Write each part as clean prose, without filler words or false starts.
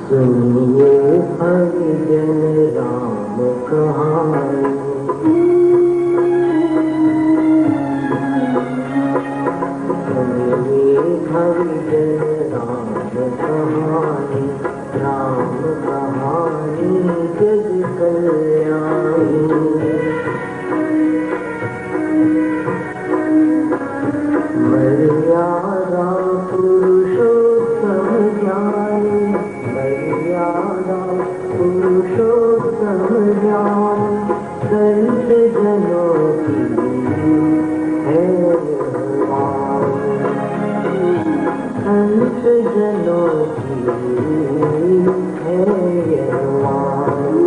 सुनिए हरिजन राम कहानी, सुनिए हरिजन राम कहानी, राम कहानी जग कल्याणी। मर्यादा पुरुषोत्तम ज्ञानी, मर्यादा पुरुषोत्तम ज्ञानी, संत जनों की है वाणी, संत जनों की है वाणी।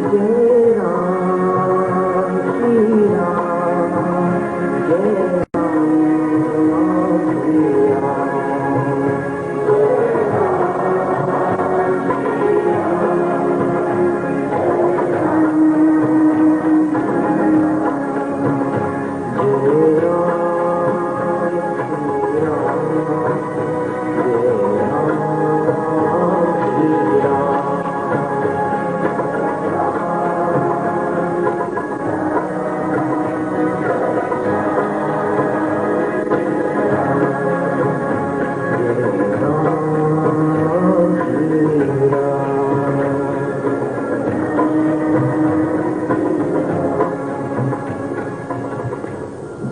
जय राम श्री राम, जय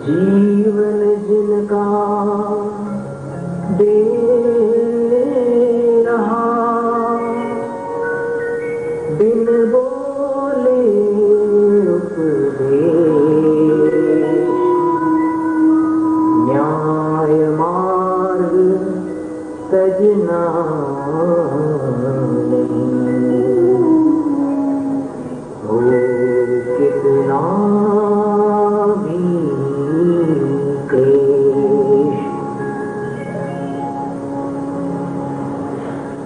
जीवन जिनका दे रहा, बिन बोले उपदेश, न्याय मार्ग तजना नहीं, हो कितना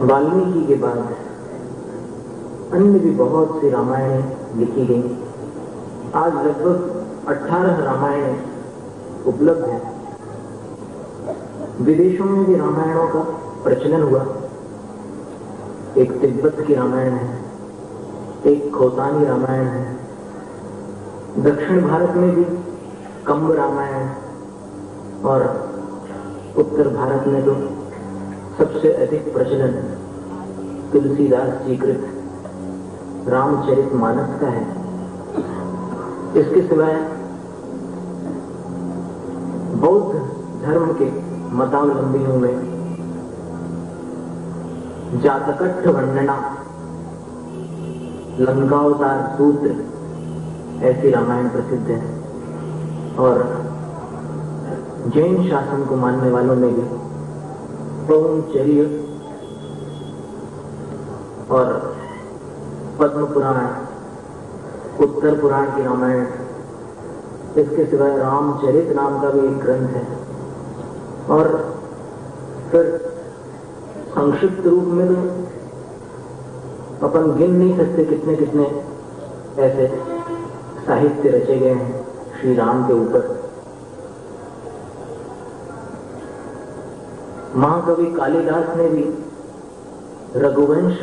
वाल्मीकि के बाद अन्य भी बहुत सी रामायण लिखी गई। आज लगभग 18 रामायण उपलब्ध हैं। विदेशों में भी रामायणों का प्रचलन हुआ। एक तिब्बत की रामायण है, एक खोतानी रामायण है। दक्षिण भारत में भी कंब रामायण, और उत्तर भारत में तो सबसे अधिक प्रचलन तुलसीदास जी कृत रामचरितमानस का है। इसके सिवाय बौद्ध धर्म के मतावलंबियों में जातकट्ठ वर्णना, लंकावतार सूत्र ऐसी रामायण प्रसिद्ध है। और जैन शासन को मानने वालों में भी पौंचर्य और पद्म पुराण, उत्तर पुराण की रामायण, इसके सिवाय रामचरित नाम का भी एक ग्रंथ है। और फिर संक्षिप्त रूप में तो अपन गिन नहीं सकते कितने कितने ऐसे साहित्य रचे गए हैं श्री राम के ऊपर। महाकवि कालिदास ने भी रघुवंश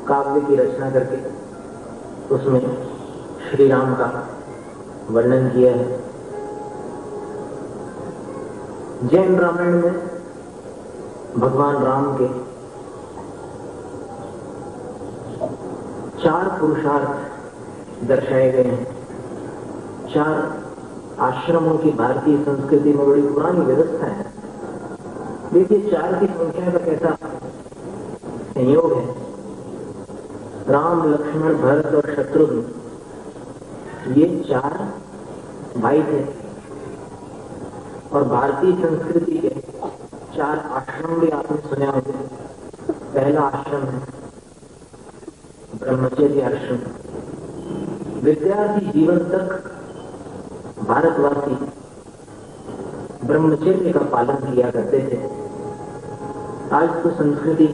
काव्य की रचना करके उसमें श्री राम का वर्णन किया है। जैन रामायण में भगवान राम के 4 पुरुषार्थ दर्शाए गए हैं। 4 आश्रमों की भारतीय संस्कृति में बड़ी पुरानी व्यवस्था है। देखिए 4 की संख्या का कैसा संयोग है। राम, लक्ष्मण, भरत और शत्रुघ्न ये 4 भाई थे और भारतीय संस्कृति के 4 आश्रम भी आपने सुने होंगे। पहला आश्रम है ब्रह्मचर्य आश्रम। विद्यार्थी जीवन तक भारतवासी ब्रह्मचर्य का पालन किया करते थे। आज तो संस्कृति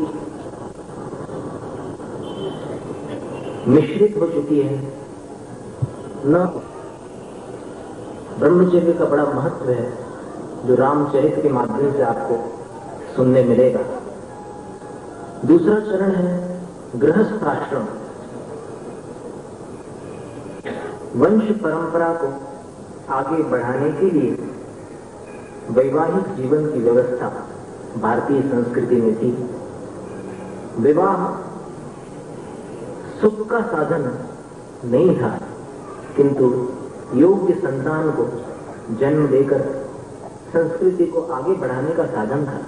मिश्रित हो चुकी है। न ब्रह्मचर्य का बड़ा महत्व है जो रामचरित के माध्यम से आपको सुनने मिलेगा। दूसरा चरण है गृहस्थ आश्रम। वंश परंपरा को आगे बढ़ाने के लिए वैवाहिक जीवन की व्यवस्था भारतीय संस्कृति में थी। विवाह सुख का साधन नहीं था, किंतु योग्य संतान को जन्म देकर संस्कृति को आगे बढ़ाने का साधन था।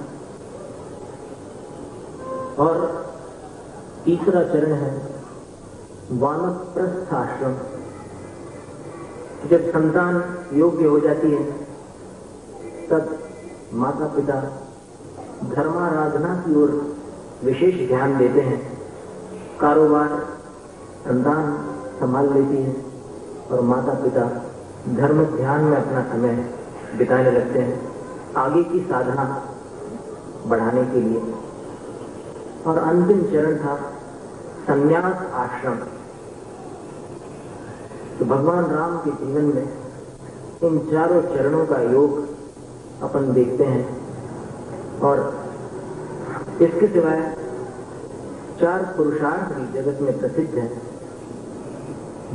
और तीसरा चरण है वानप्रस्थ आश्रम। जब संतान योग्य हो जाती है तब माता पिता धर्माराधना की ओर विशेष ध्यान देते हैं। कारोबार संतान संभाल लेती है और माता पिता धर्म ध्यान में अपना समय बिताने लगते हैं आगे की साधना बढ़ाने के लिए। और अंतिम चरण था संन्यास आश्रम। तो भगवान राम के जीवन में इन चारों चरणों का योग अपन देखते हैं। और इसके सिवाय 4 पुरुषार्थ भी जगत में प्रसिद्ध हैं।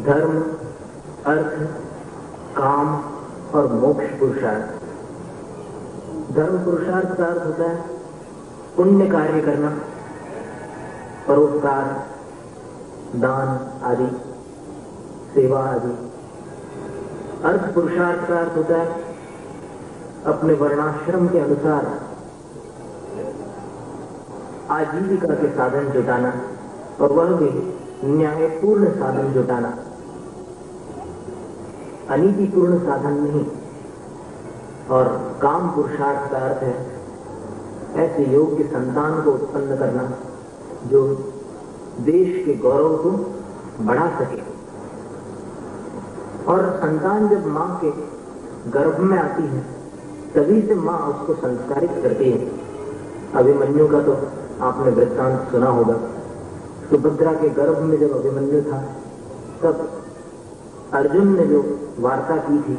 धर्म, अर्थ, काम और मोक्ष पुरुषार्थ। धर्म पुरुषार्थ का अर्थ होता है पुण्य कार्य करना, परोपकार, दान आदि, सेवा आदि। अर्थ पुरुषार्थ का अर्थ होता है अपने वर्णाश्रम के अनुसार आजीविका के साधन जुटाना, और वह भी न्यायपूर्ण साधन जुटाना, अनीतिपूर्ण साधन नहीं। और काम पुरुषार्थ का अर्थ है ऐसे योग्य संतान को उत्पन्न करना जो देश के गौरव को बढ़ा सके। और संतान जब मां के गर्भ में आती है तभी से मां उसको संस्कारित करती है। अभिमन्यु का तो आपने वृत्तांत सुना होगा। सुभद्रा के गर्भ में जब अभिमन्यु था तब अर्जुन ने जो वार्ता की थी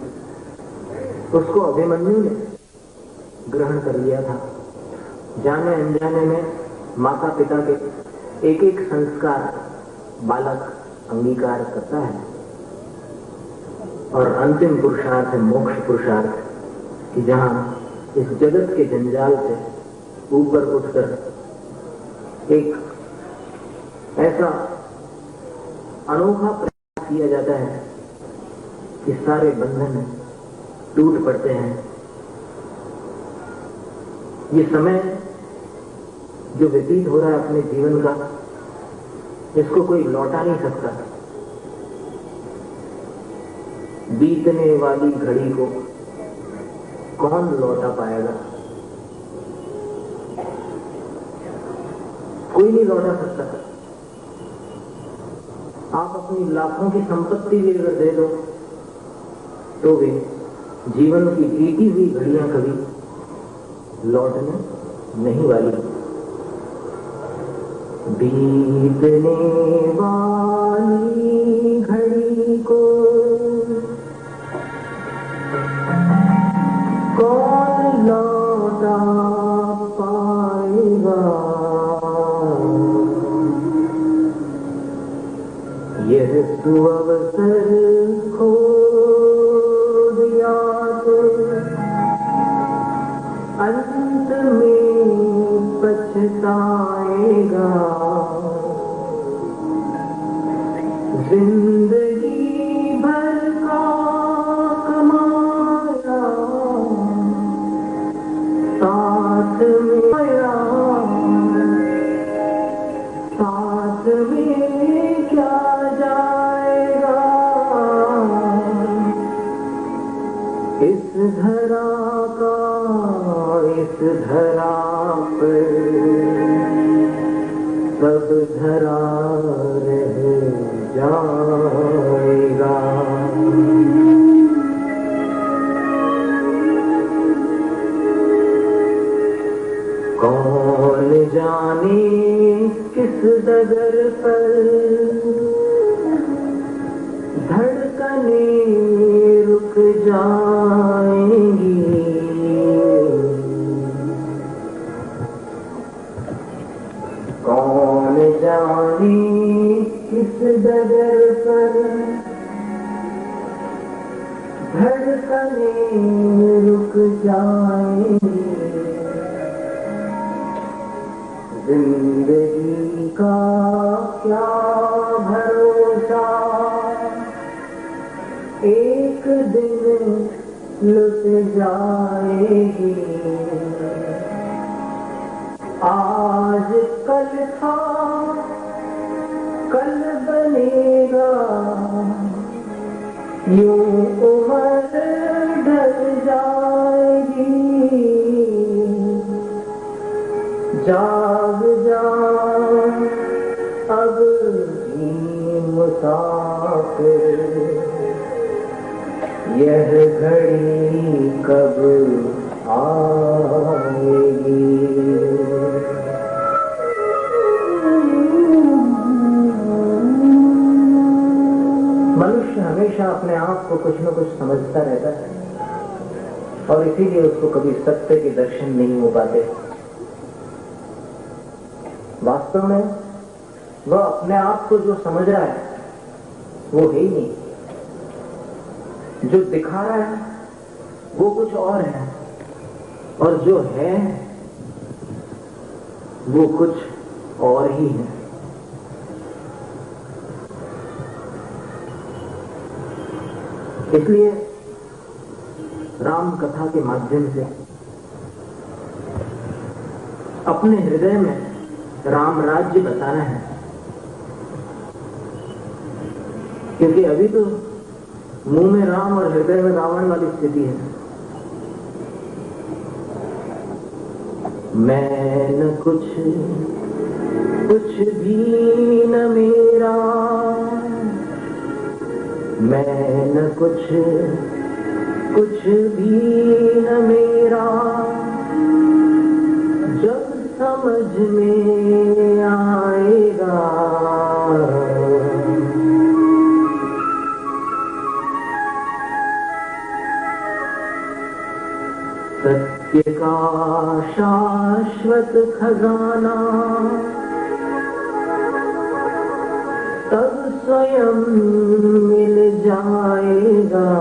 उसको अभिमन्यु ने ग्रहण कर लिया था। जाने अनजाने में माता पिता के एक एक संस्कार बालक अंगीकार करता है। और अंतिम पुरुषार्थ है मोक्ष पुरुषार्थ, कि जहां इस जगत के जंजाल से ऊपर उठकर एक ऐसा अनोखा प्रयास किया जाता है कि सारे बंधन टूट पड़ते हैं। ये समय जो व्यतीत हो रहा है अपने जीवन का, इसको कोई लौटा नहीं सकता। बीतने वाली घड़ी को कौन लौटा पाएगा? कोई नहीं लौटा सकता। आप अपनी लाखों की संपत्ति भी अगर दे दो तो भी जीवन की बीती हुई घड़ियां कभी लौटने नहीं वाली। बीतने वाली घड़ी को कौन लौटा पाएगा? यह सुअवसर खो दिया तो अंत में पछताएगा। जिंदगी भर का कमाया साथ में आया, साथ में क्या जाएगा? धरा पर सब धरा रह जाएगा। कौन जाने किस डगर पर धड़कने रुक जाएंगी। कौन जाने किस डगर पर धड़कने रुक जाएंगी। जिंदगी का क्या भरोसा, एक दिन लुट जाएगी। आज कल था कल बनेगा, यूं उम्र ढल जाएगी। जाग जा अब भी मुसाफिर, यह घड़ी कब आएगी। मनुष्य हमेशा अपने आप को कुछ न कुछ समझता रहता है और इसीलिए उसको कभी सत्य के दर्शन नहीं हो पाते। वास्तव में वह अपने आप को जो समझ रहा है वो है ही नहीं, जो दिखा रहा है वो कुछ और है, और जो है वो कुछ और ही है। इसलिए राम कथा के माध्यम से अपने हृदय में राम राज्य बताना है, क्योंकि अभी तो मुंह में राम और हृदय में रावण वाली स्थिति है। मैं न कुछ कुछ भी न मेरा, मैं न कुछ कुछ भी न मेरा, जब समझ में आएगा सत्य का शाश्वत खजाना, तब स्वयं मिल जाएगा।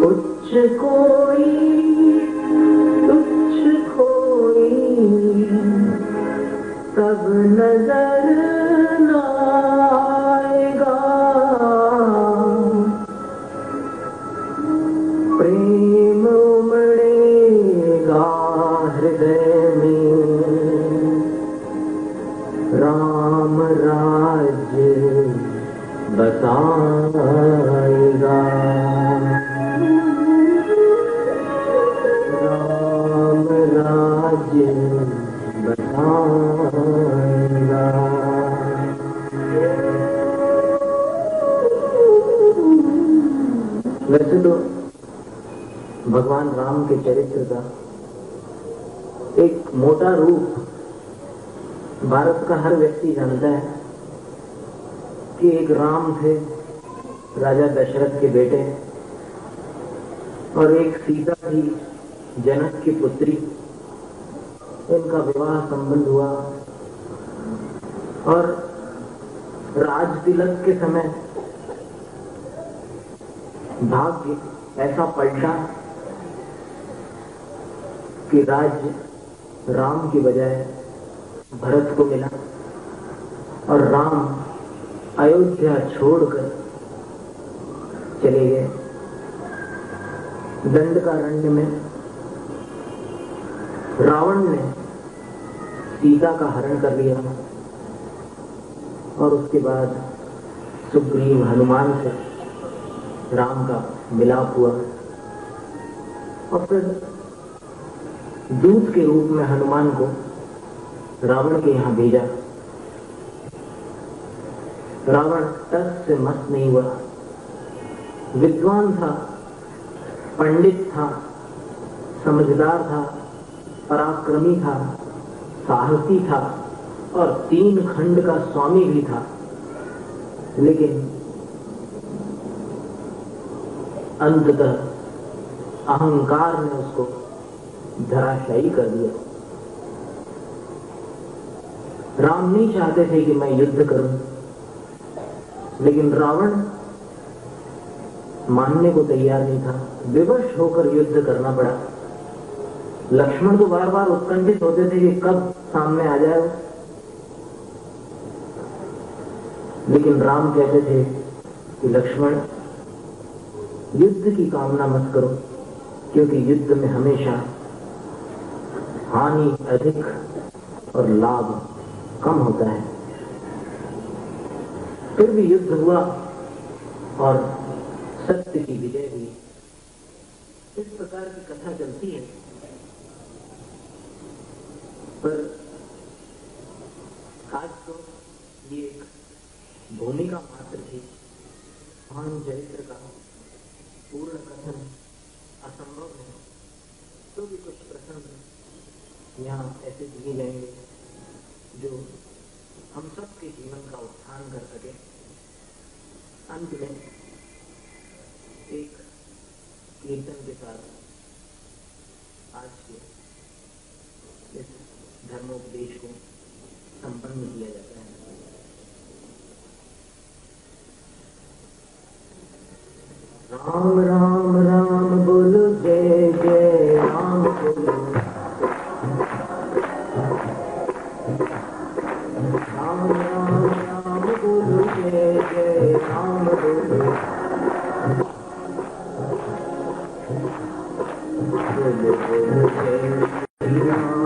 उच्च कोई तुच्छ कोई तब नजर न आएगा। प्रेम उमड़ेगा हृदय में, राम राज्य बताएगा। राम राज्य बताएगा। वैसे तो भगवान राम के चरित्र का एक मोटा रूप भारत का हर व्यक्ति जानता है कि एक राम थे, राजा दशरथ के बेटे, और एक सीता थी, जनक की पुत्री। इनका विवाह संबंध हुआ और राज तिलक के समय भाग्य ऐसा पलटा कि राज्य राम की बजाय भरत को मिला, और राम अयोध्या छोड़कर चले गए। दंडकारण्य में रावण ने सीता का हरण कर लिया और उसके बाद सुग्रीव हनुमान से राम का मिलाप हुआ। और फिर दूत के रूप में हनुमान को रावण के यहां भेजा। रावण टस से मस नहीं हुआ, विद्वान था, पंडित था, समझदार था, पराक्रमी था, साहसी था और 3 खंड का स्वामी भी था, लेकिन अंततः अहंकार ने उसको धराशायी कर दिया। राम नहीं चाहते थे कि मैं युद्ध करूं, लेकिन रावण मानने को तैयार नहीं था, विवश होकर युद्ध करना पड़ा। लक्ष्मण तो बार बार उत्कंठित होते थे कि कब सामने आ जाए, लेकिन राम कहते थे कि लक्ष्मण, युद्ध की कामना मत करो, क्योंकि युद्ध में हमेशा हानि अधिक और लाभ कम होता है। फिर भी युद्ध हुआ और सत्य की विजय हुई। इस प्रकार की कथा चलती है, पर आज तो ये एक भूमिका मात्र थी। महान चरित्र का पूर्ण कथन असंभव है, तो भी कुछ प्रसंग यहाँ ऐसे दिए जाएंगे जो हम सबके जीवन का उत्थान कर सके। अंत में एक कीर्तन के साथ आज के इस धर्मोपदेश को संपन्न किया जाता है। राम राम राम बोलो, जय जय राम बोलो। राम राम राम बोलो, जय जय राम बोलो। बोलो बोलो जय श्री राम।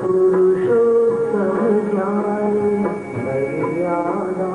पुरुषोत्तम ज्ञानी मर्यादा